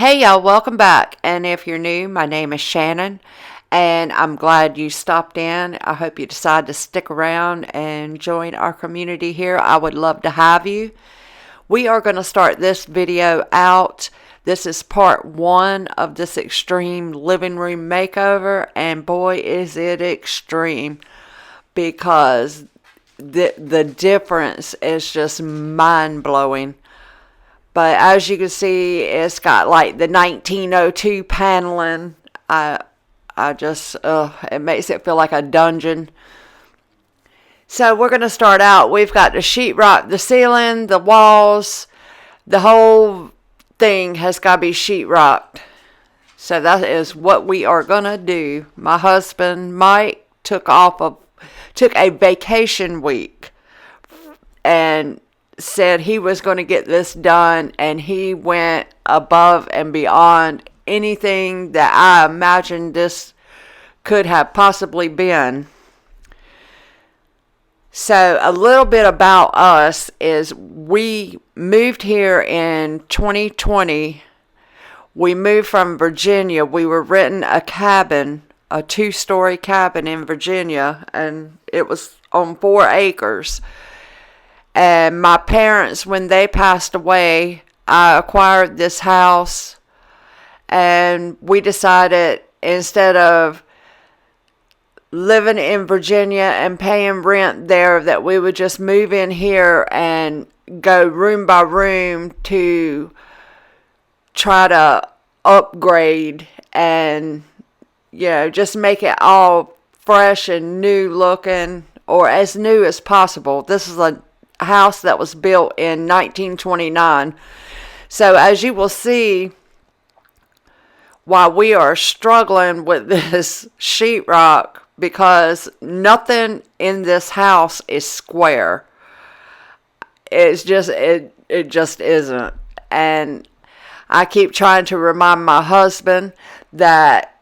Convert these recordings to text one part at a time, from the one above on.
Hey y'all, welcome back. And if you're new, my name is Shannon, and I'm glad you stopped in. I hope you decide to stick around and join our community here. I would love to have you. We are going to start this video out. This is part one of this extreme living room makeover, and boy, is it extreme because the difference is just mind-blowing. But as you can see, it's got like the 1902 paneling. It makes it feel like a dungeon. So we're going to start out. We've got the sheetrock, the ceiling, the walls, the whole thing has got to be sheetrocked. So that is what we are going to do. My husband, Mike, took a vacation week and said he was going to get this done, and he went above and beyond anything that I imagined this could have possibly been. So a little bit about us is we moved here in 2020. We moved from Virginia. We were renting a cabin, a 2-story cabin in Virginia, and it was on 4 acres. And my parents, when they passed away, I acquired this house, and we decided instead of living in Virginia and paying rent there, that we would just move in here and go room by room to try to upgrade and, just make it all fresh and new looking, or as new as possible. This is a house that was built in 1929. So as you will see, while we are struggling with this sheetrock, because nothing in this house is square. It just isn't. And I keep trying to remind my husband that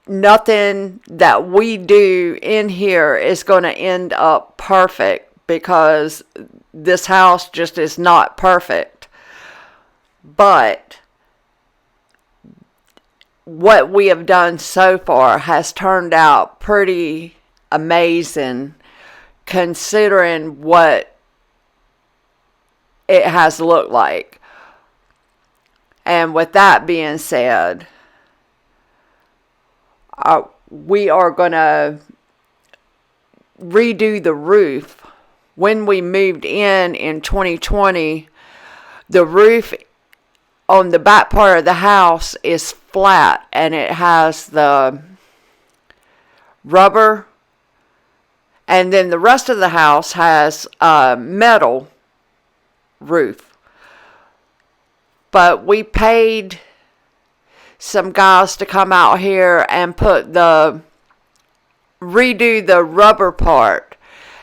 nothing that we do in here is going to end up perfect, because this house just is not perfect. But what we have done so far has turned out pretty amazing, considering what it has looked like. And with that being said, we are going to redo the roof. When we moved in 2020, the roof on the back part of the house is flat, and it has the rubber, and then the rest of the house has a metal roof. But we paid some guys to come out here and redo the rubber part,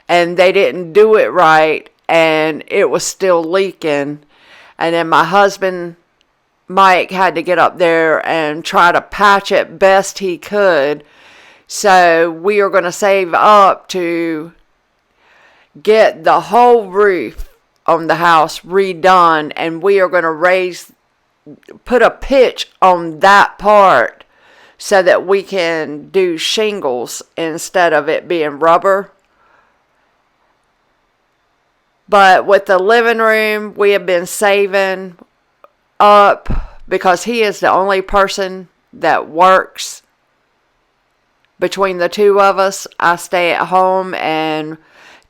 and they didn't do it right, and it was still leaking. And then my husband, Mike, had to get up there and try to patch it best he could. So we are going to save up to get the whole roof on the house redone, and we are going to put a pitch on that part so that we can do shingles instead of it being rubber. But with the living room, we have been saving up because he is the only person that works between the two of us. I stay at home and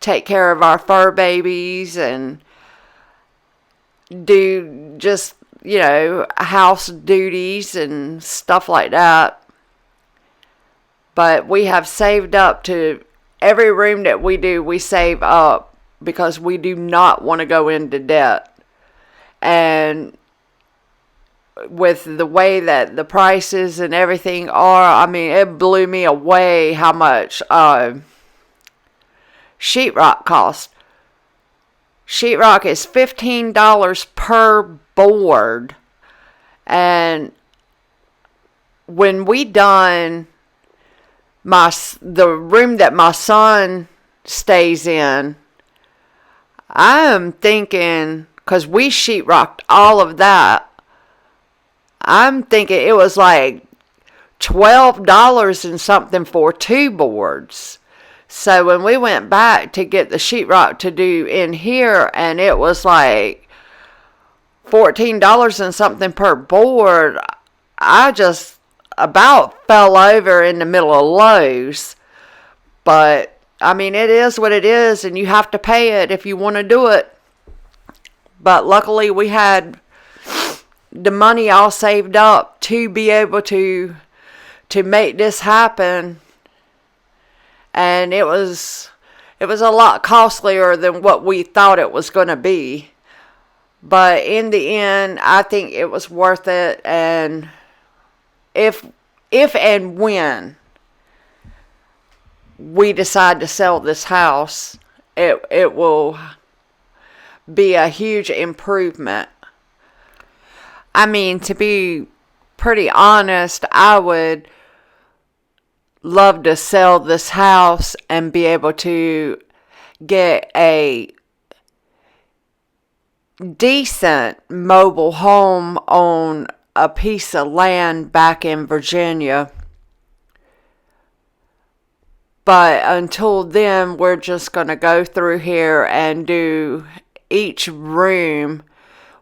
take care of our fur babies and do just, house duties and stuff like that. But we have saved up to every room that we do, we save up, because we do not want to go into debt. And with the way that the prices and everything are, it blew me away how much sheetrock costs. Sheetrock is $15 per board. And when we done the room that my son stays in, I am thinking, because we sheetrocked all of that, I'm thinking it was like $12 and something for 2 boards. So when we went back to get the sheetrock to do in here, and it was like $14 and something per board, I just about fell over in the middle of Lowe's. But I mean, it is what it is, and you have to pay it if you want to do it. But luckily we had the money all saved up to be able to make this happen. And it was a lot costlier than what we thought it was going to be. But in the end, I think it was worth it. And if and when we decide to sell this house, it will be a huge improvement. I mean, to be pretty honest, I would love to sell this house and be able to get a decent mobile home on a piece of land back in Virginia. But until then, we're just going to go through here and do each room.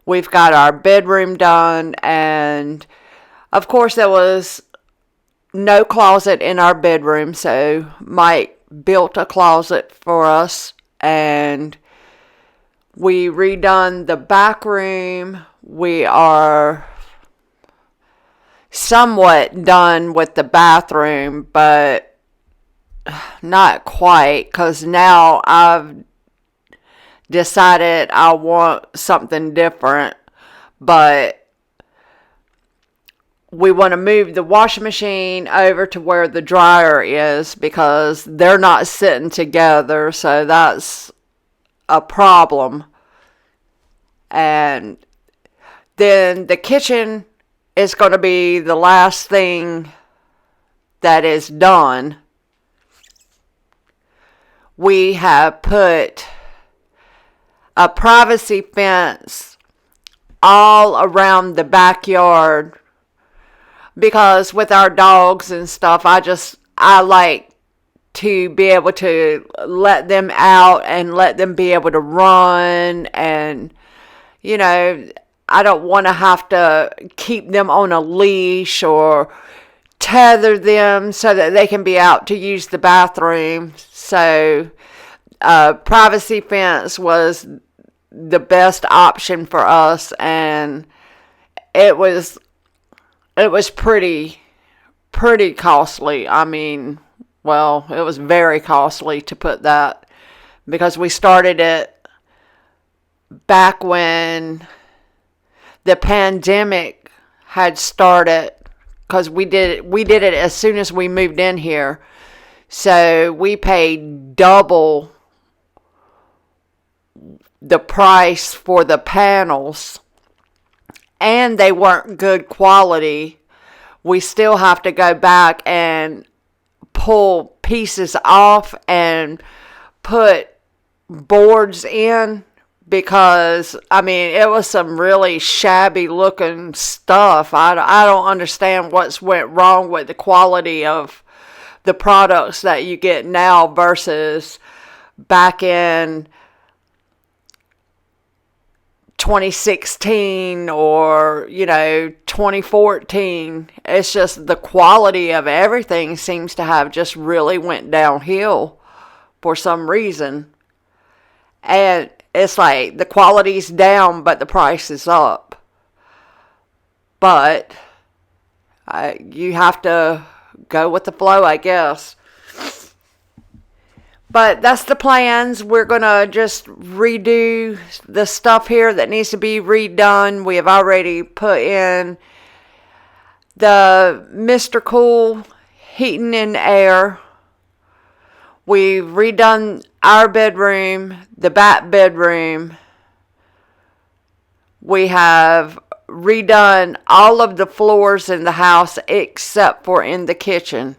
We've got our bedroom done, and of course there was no closet in our bedroom, so Mike built a closet for us, and we redone the back room. We are somewhat done with the bathroom, but not quite, because now I've decided I want something different. But we want to move the washing machine over to where the dryer is, because they're not sitting together, so that's a problem. And then the kitchen is going to be the last thing that is done. We have put a privacy fence all around the backyard, because with our dogs and stuff, I like to be able to let them out and let them be able to run. And, you know, I don't want to have to keep them on a leash or tether them so that they can be out to use the bathroom. So privacy fence was the best option for us, and it was pretty costly. I mean, well, it was very costly to put that, because we started it back when the pandemic had started, because we did it as soon as we moved in here. So we paid double the price for the panels, and they weren't good quality. We still have to go back and pull pieces off and put boards in, because I mean, it was some really shabby looking stuff. I don't understand what's went wrong with the quality of the products that you get now versus back in 2016 or 2014. It's just the quality of everything seems to have just really went downhill for some reason. And it's like the quality's down but the price is up. But you have to go with the flow, I guess. But that's the plans. We're going to just redo the stuff here that needs to be redone. We have already put in the Mr. Cool heating and air. We've redone our bedroom, the back bedroom. We have redone all of the floors in the house except for in the kitchen.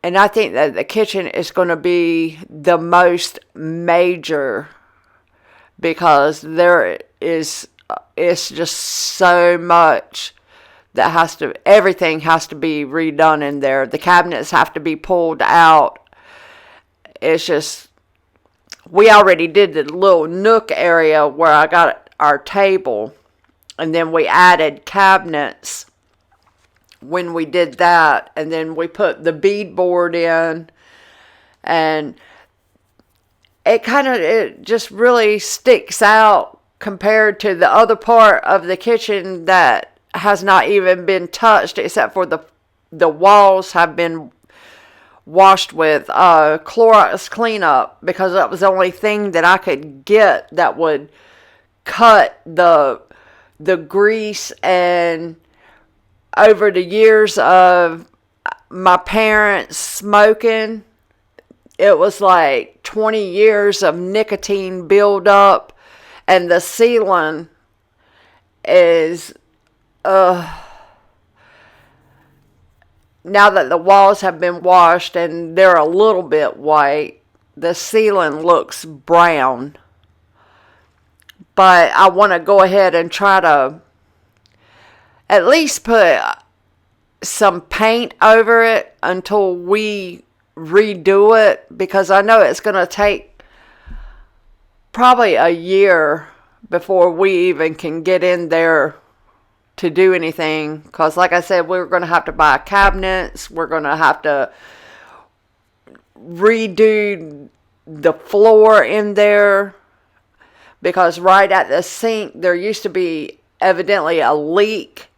And I think that the kitchen is going to be the most major, because there is it's just so much that everything has to be redone in there. The cabinets have to be pulled out. It's just, we already did the little nook area where I got our table, and then we added cabinets when we did that, and then we put the beadboard in, and it just really sticks out compared to the other part of the kitchen that has not even been touched, except for the walls have been washed with Clorox cleanup, because that was the only thing that I could get that would cut the grease. And over the years of my parents smoking, it was like 20 years of nicotine buildup, and the ceiling is now that the walls have been washed and they're a little bit white, the ceiling looks brown. But I want to go ahead and try to at least put some paint over it until we redo it, because I know it's going to take probably a year before we even can get in there to do anything. Because like I said, we're going to have to buy cabinets. We're going to have to redo the floor in there, because right at the sink there used to be evidently a leak,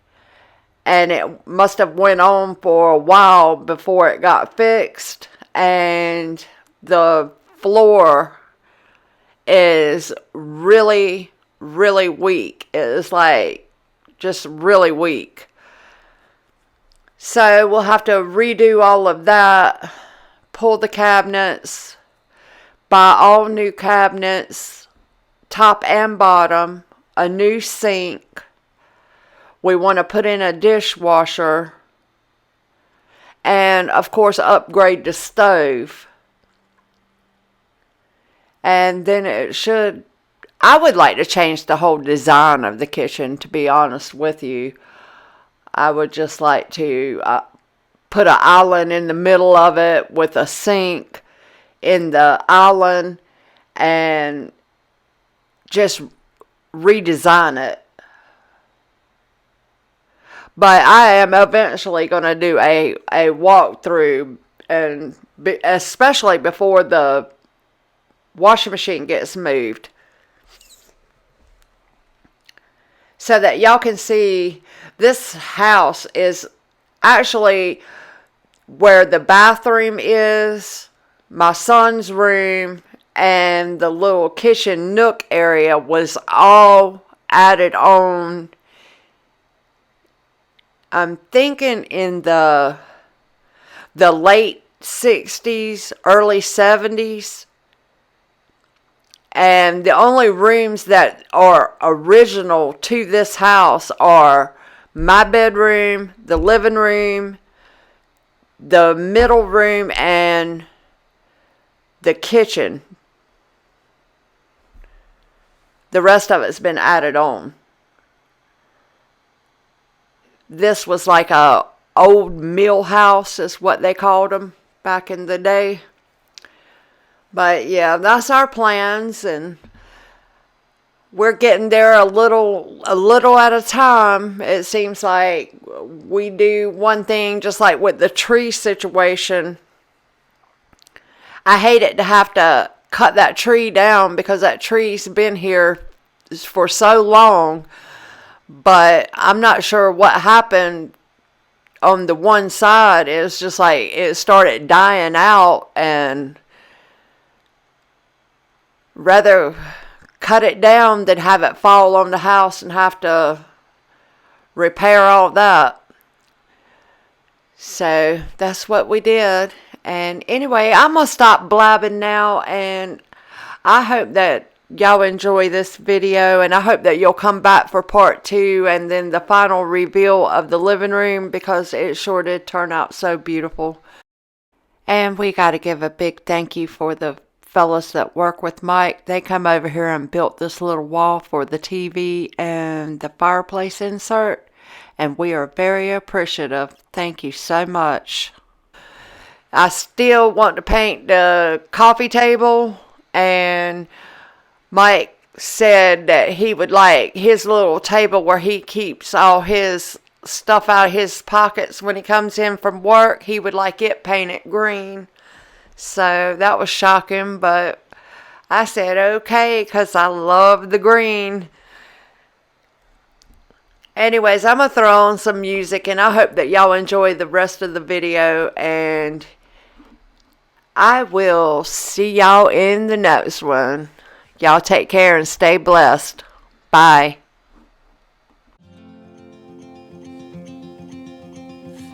and it must have went on for a while before it got fixed. And the floor is really, really weak. It is like just really weak. So we'll have to redo all of that, pull the cabinets, buy all new cabinets, top and bottom, a new sink. We want to put in a dishwasher, and of course upgrade the stove. And then I would like to change the whole design of the kitchen, to be honest with you. I would just like to put an island in the middle of it with a sink in the island, and just redesign it. But I am eventually going to do a walkthrough, and especially before the washing machine gets moved, so that y'all can see this house is actually where the bathroom is, my son's room, and the little kitchen nook area was all added on. I'm thinking in the late 60s, early 70s. And the only rooms that are original to this house are my bedroom, the living room, the middle room, and the kitchen. The rest of it's been added on. This was like a old mill house, is what they called them back in the day. But yeah, that's our plans, and we're getting there a little at a time. It seems like we do one thing, just like with the tree situation. I hate it to have to cut that tree down, because that tree's been here for so long. But I'm not sure what happened on the one side. It's just like it started dying out, and rather cut it down than have it fall on the house and have to repair all that. So that's what we did. And anyway, I'm going to stop blabbing now, and I hope that y'all enjoy this video, and I hope that you'll come back for part 2 and then the final reveal of the living room, because it sure did turn out so beautiful. And we got to give a big thank you for the fellas that work with Mike, they come over here and built this little wall for the TV and the fireplace insert, and we are very appreciative. Thank you so much. I still want to paint the coffee table, and Mike said that he would like his little table where he keeps all his stuff out of his pockets when he comes in from work. He would like it painted green. So that was shocking, but I said okay because I love the green. Anyways, I'm going to throw on some music, and I hope that y'all enjoy the rest of the video, and I will see y'all in the next one. Y'all take care and stay blessed. Bye.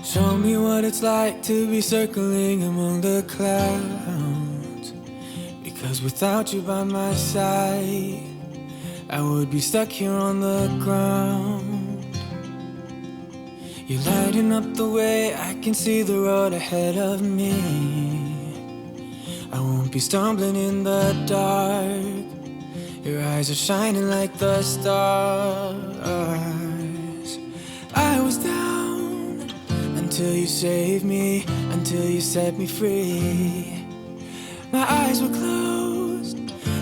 Show me what it's like to be circling among the clouds, because without you by my side, I would be stuck here on the ground. You're lighting up the way, I can see the road ahead of me. I won't be stumbling in the dark. Your eyes are shining like the stars. I was down until you saved me, until you set me free. My eyes were closed,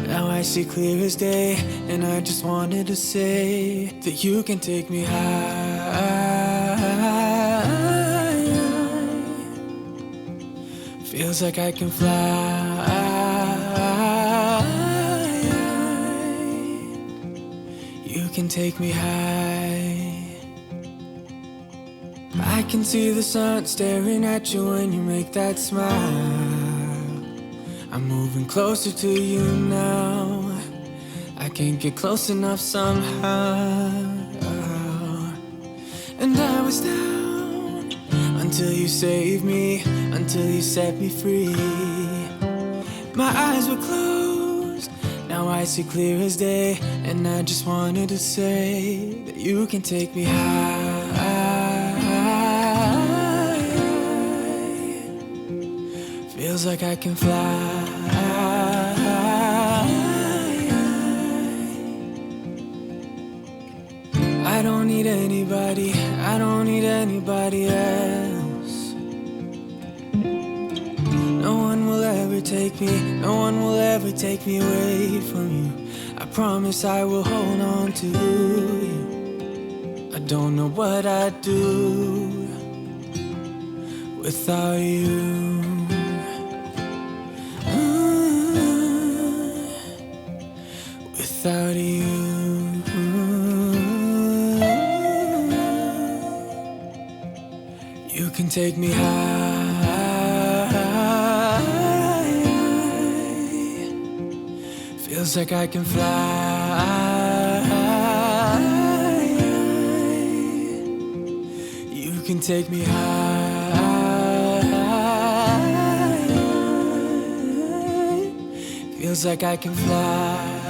now I see clear as day, and I just wanted to say that you can take me high. Feels like I can fly. You can take me high. I can see the sun staring at you when you make that smile. I'm moving closer to you now. I can't get close enough somehow. And I was down until you saved me, until you set me free. My eyes were closed, now I see clear as day, and I just wanted to say that you can take me high. Feels like I can fly. I don't need anybody, I don't need anybody else. No one will ever take me, no one will ever take me away from you. I promise I will hold on to you. I don't know what I'd do without you. Without you. You can take me high. Feels like I can fly. You can take me high. Feels like I can fly.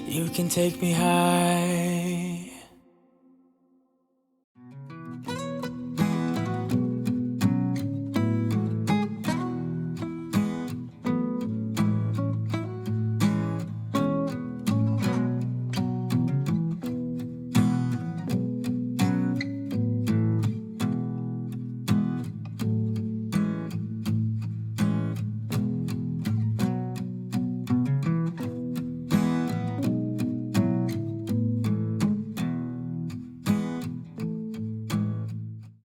You can take me high.